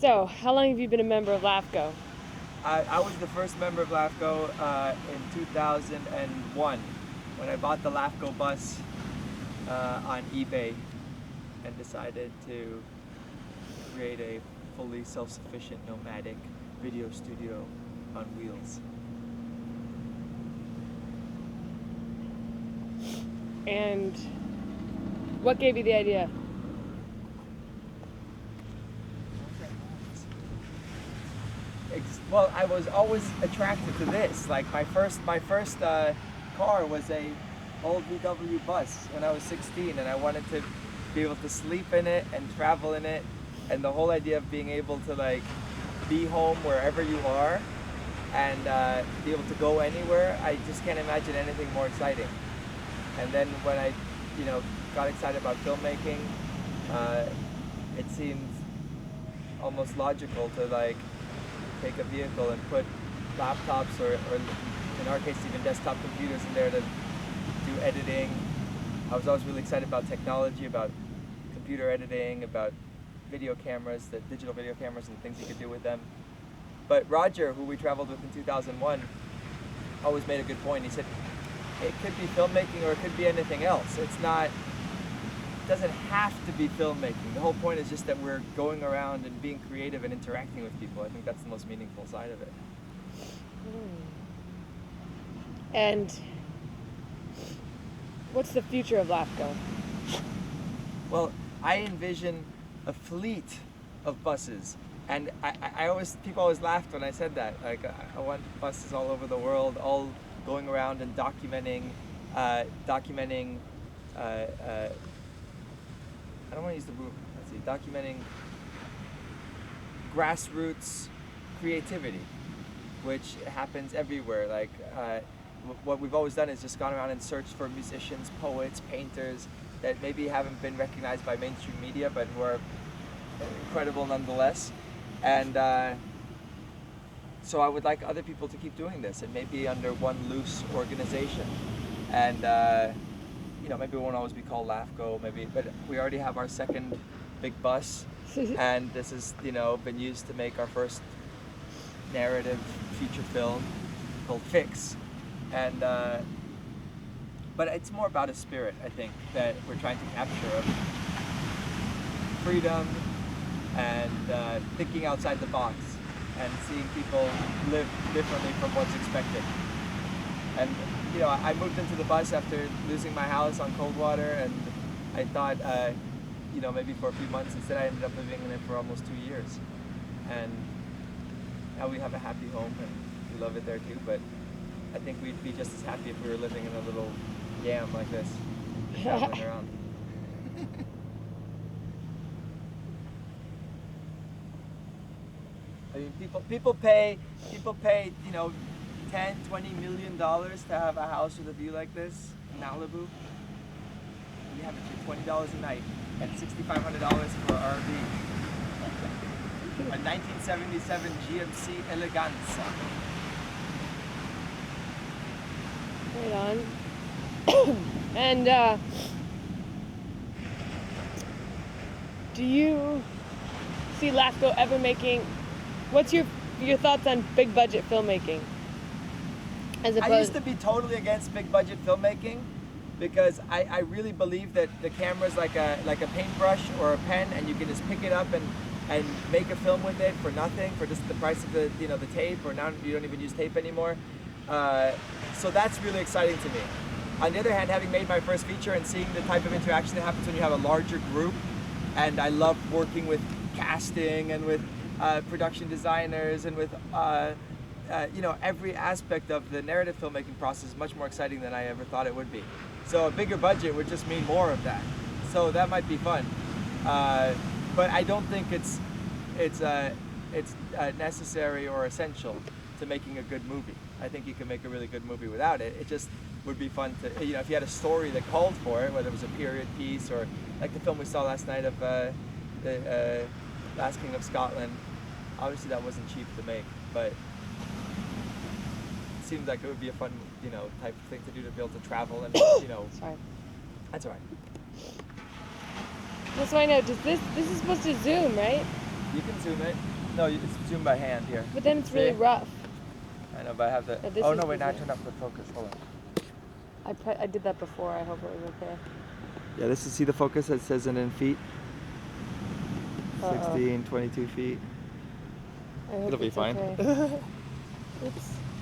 So, how long have you been a member of LAFCO? I was the first member of LAFCO in 2001 when I bought the LAFCO bus on eBay and decided to create a fully self-sufficient nomadic video studio on wheels. And what gave you the idea? Well, I was always attracted to this. Like my first car was a old VW bus when I was 16, and I wanted to be able to sleep in it and travel in it, and the whole idea of being able to like be home wherever you are and be able to go anywhere. I just can't imagine anything more exciting. And then when I, got excited about filmmaking, it seemed almost logical to like take a vehicle and put laptops or in our case even desktop computers in there to do editing. I was always really excited about technology, about computer editing, about video cameras, the digital video cameras and the things you could do with them. But Roger, who we traveled with in 2001, always made a good point. He said, it could be filmmaking or it could be anything else. It doesn't have to be filmmaking. The whole point is just that we're going around and being creative and interacting with people. I think that's the most meaningful side of it. And what's the future of LAFCO? Well, I envision a fleet of buses. And people always laughed when I said that. Like, I want buses all over the world, all going around and documenting, I don't want to use the word, documenting grassroots creativity, which happens everywhere. Like, what we've always done is just gone around and searched for musicians, poets, painters that maybe haven't been recognized by mainstream media, but who are incredible nonetheless. And so I would like other people to keep doing this, and maybe under one loose organization. And maybe it won't always be called LAFCO, but we already have our second big bus, and this has been used to make our first narrative feature film called Fix. And but it's more about a spirit, I think, that we're trying to capture of freedom and thinking outside the box and seeing people live differently from what's expected. And I moved into the bus after losing my house on Coldwater, and I thought maybe for a few months. Instead I ended up living in it for almost 2 years, and now we have a happy home and we love it there too. But I think we'd be just as happy if we were living in a little yam like this, traveling around. I mean, people pay $10-20 million to have a house with a view like this in Malibu. We have it for $20 a night and $6,500 for an RV. A 1977 GMC Eleganza. Right on. And do you see LAFCO ever making? What's your thoughts on big budget filmmaking? I used to be totally against big budget filmmaking because I really believe that the camera's like a paintbrush or a pen, and you can just pick it up and make a film with it for nothing, for just the price of the tape, or now you don't even use tape anymore. So that's really exciting to me. On the other hand, having made my first feature and seeing the type of interaction that happens when you have a larger group, and I love working with casting and with production designers and with every aspect of the narrative filmmaking process is much more exciting than I ever thought it would be. So a bigger budget would just mean more of that. So that might be fun, but I don't think it's necessary or essential to making a good movie. I think you can make a really good movie without it. It just would be fun to, if you had a story that called for it, whether it was a period piece or like the film we saw last night of the Last King of Scotland. Obviously that wasn't cheap to make, but it seemed like it would be a fun, type of thing to do, to be able to travel and, Sorry. That's all right. Just so I know, this is supposed to zoom, right? You can zoom it. No, it's zoom by hand here. But then it's really See? rough. I know, but I have the. Yeah, this Oh is no, wait! Now I easier. turned up the focus. Hold on. I did that before. I hope it was okay. Yeah, this is see the focus that says it in feet. Uh-oh. 16, 22 feet. I hope It'll be it's fine. okay. Oops.